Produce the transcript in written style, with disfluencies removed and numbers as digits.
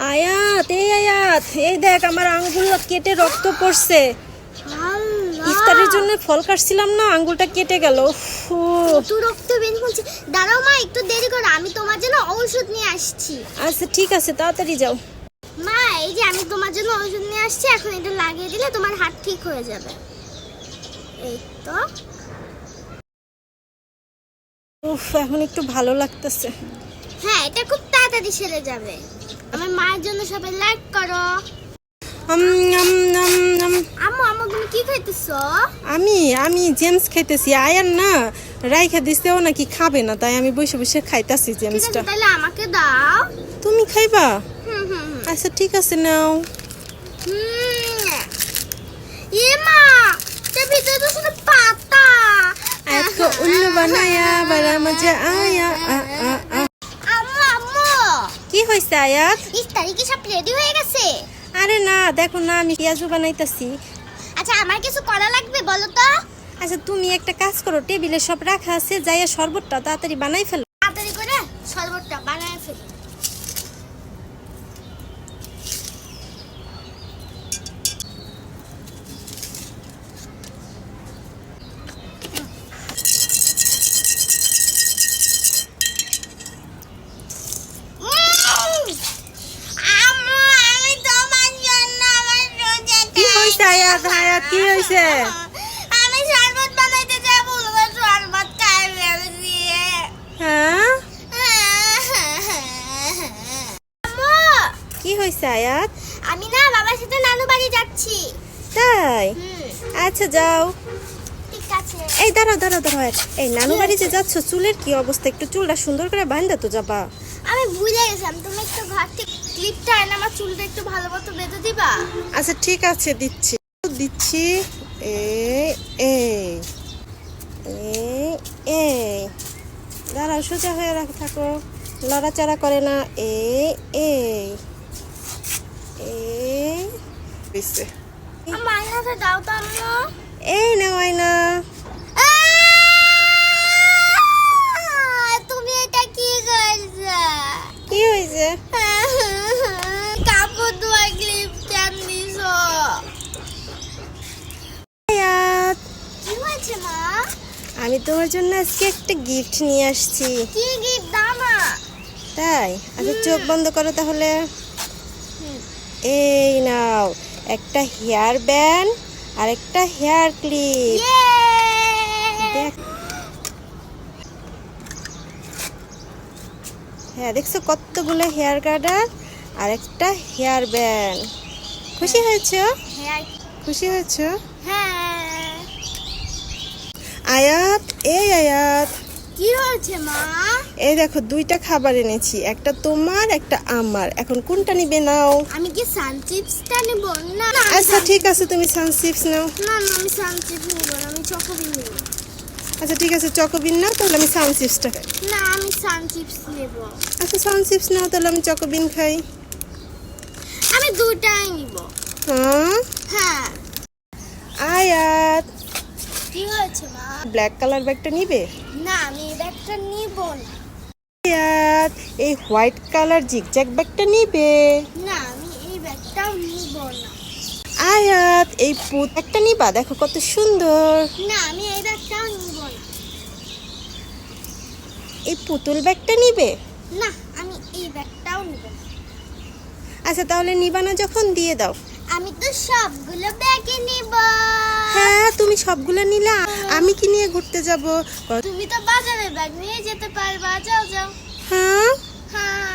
আয়াত, এই দেখ আমার আঙ্গুল কেটে রক্ত পড়ছে। ইফতারের জন্য ফল কাটছিলাম না, আঙ্গুলটা কেটে গেল। তো রক্ত বের হচ্ছে। দাঁড়াও মা, একটু দেরি করো, আমি তোমার জন্য ঔষধ নিয়ে আসছি। আচ্ছা ঠিক আছে, তাড়াতাড়ি যাও। মা, এই যে আমি তোমার জন্য ঔষধ নিয়ে আসছি, এখন এটা লাগিয়ে দিলে তোমার হাত ঠিক হয়ে যাবে। এই তো। উফ, এখন একটু ভালো লাগতেছে। হ্যাঁ, এটা খুব তাড়াতাড়ি সেরে যাবে। আমার মায়ের জন্য সবাই লাইক করো। আম্মু, তুমি কি খাইতেছো? আমি জেমস খাইতেছি। আয়ার না রাইখা দিছে, ও নাকি খাবে না, তাই আমি বসে বসে খাইতাছি জেমসটা। তাহলে আমাকে দাও। তুমি খাইবা? হুম। আচ্ছা ঠিক আছে, নাও। মা, এর ভিতরে তো শুধু পাতা। আজকে উল্লু বানায়া বড় মজা আয়া। আম্মু, কি হইছে আয়াত? ইফতারি কি সব রেডি হয়ে গেছে? আরে না, দেখো না, আমি পেঁয়াজু বানাইতাছি। আচ্ছা, আমার কিছু করা লাগবে বলো তো? আচ্ছা তুমি একটা কাজ করো, টেবিলে সব রাখা আছে, যাইয়া শরবতটা তাড়াতাড়ি বানাই ফেলো। তাড়াতাড়ি করে শরবতটা বানায় ফেলি। কি হইছে আয়াত? কি হইছে? আমি শরবত বানাইতে যাই, বলবো শরবত খাই ফেলছি। হ্যাঁ, আম্মু, কি হইছে আয়াত? আমি না বাবার সাথে নানু বাড়ি যাচ্ছি। তাই? আচ্ছা যাও। ঠিক আছে। এই দাঁড়াও। এই নানু বাড়ি যে যাচ্ছ, চুলের কি অবস্থা? একটু চুলটা সুন্দর করে বাঁধা তো যাবা। আমি ভুলে গেছিলাম, তুমি একটু ঘর থেকে ক্লিপটা এনে আমার চুলটা একটু ভালো মতো বেঁধে দিবা। আচ্ছা ঠিক আছে, দিচ্ছি। দাঁড়াও, সোজা হয়ে থাকো, লড়াচড়া করে না। আমার হাতে দাও তো আম্মু। এই নাও আয়না। তুমি এটা কি করছো? কি হয়েছে? কাপড় ধোয়া ক্লিপ কেন দিছো? আয়াত, কি হয়েছে মা? আমি তোমার জন্য আজকে একটা গিফট নিয়ে আসছি। কি গিফট দাও না? তাই? আচ্ছা চোখ বন্ধ করো তাহলে। এই নাও, একটা হেয়ার ব্যান্ড আর একটা হেয়ার ক্লিপ। দেখ, হ্যাঁ দেখছো কতগুলো হেয়ার গার্ডার আর একটা হেয়ার ব্যান্ড। খুশি হয়েছো? হ্যাঁ। খুশি হয়েছো? হ্যাঁ। আয়াত, আয়াত, কি হয়েছে মা? এই দেখো দুইটা খাবার এনেছি, একটা তোমার একটা আমার। এখন কোনটা নিবে? নাও। আমি কি সান চিপসটা নেব? না। আচ্ছা ঠিক আছে, তুমি সান চিপস নাও। না, আমি সান চিপস নেব না, আমি চকোবিন নেব। আচ্ছা ঠিক আছে, চকোবিন নাও, তাহলে আমি সান চিপসটা খাই। না, আমি সান চিপস নেব। আচ্ছা সান চিপস নাও, তাহলে আমি চকোবিন খাই। আমি দুটাই নিব। হ্যাঁ। আয়াত, কি হয়েছে মা? ব্ল্যাক কালার ব্যাগটা নিবে? না, আমি এই ব্যাগটা নিব না। আয়াত, এই হোয়াইট কালার জিগজ্যাগ ব্যাগটা নিবে? না, আমি এই ব্যাগটাও নিব না। আয়াত, এই পুত একটা নিবা? দেখো কত সুন্দর। না, আমি এই ব্যাগটাও নিব না। এই পুতুল ব্যাগটা নিবে? না, আমি এই ব্যাগটাও নিব না। আচ্ছা তাহলে নিবা না যখন, দিয়ে দাও। আমি তো সবগুলো ব্যাগে নিব। হ্যাঁ তুমি সবগুলো নিলা, আমি কি নিয়ে ঘুরতে যাব? তুমি তো বাজারে ব্যাগ নিয়ে যেতে পারবা। যাও। হ্যাঁ। হ্যাঁ।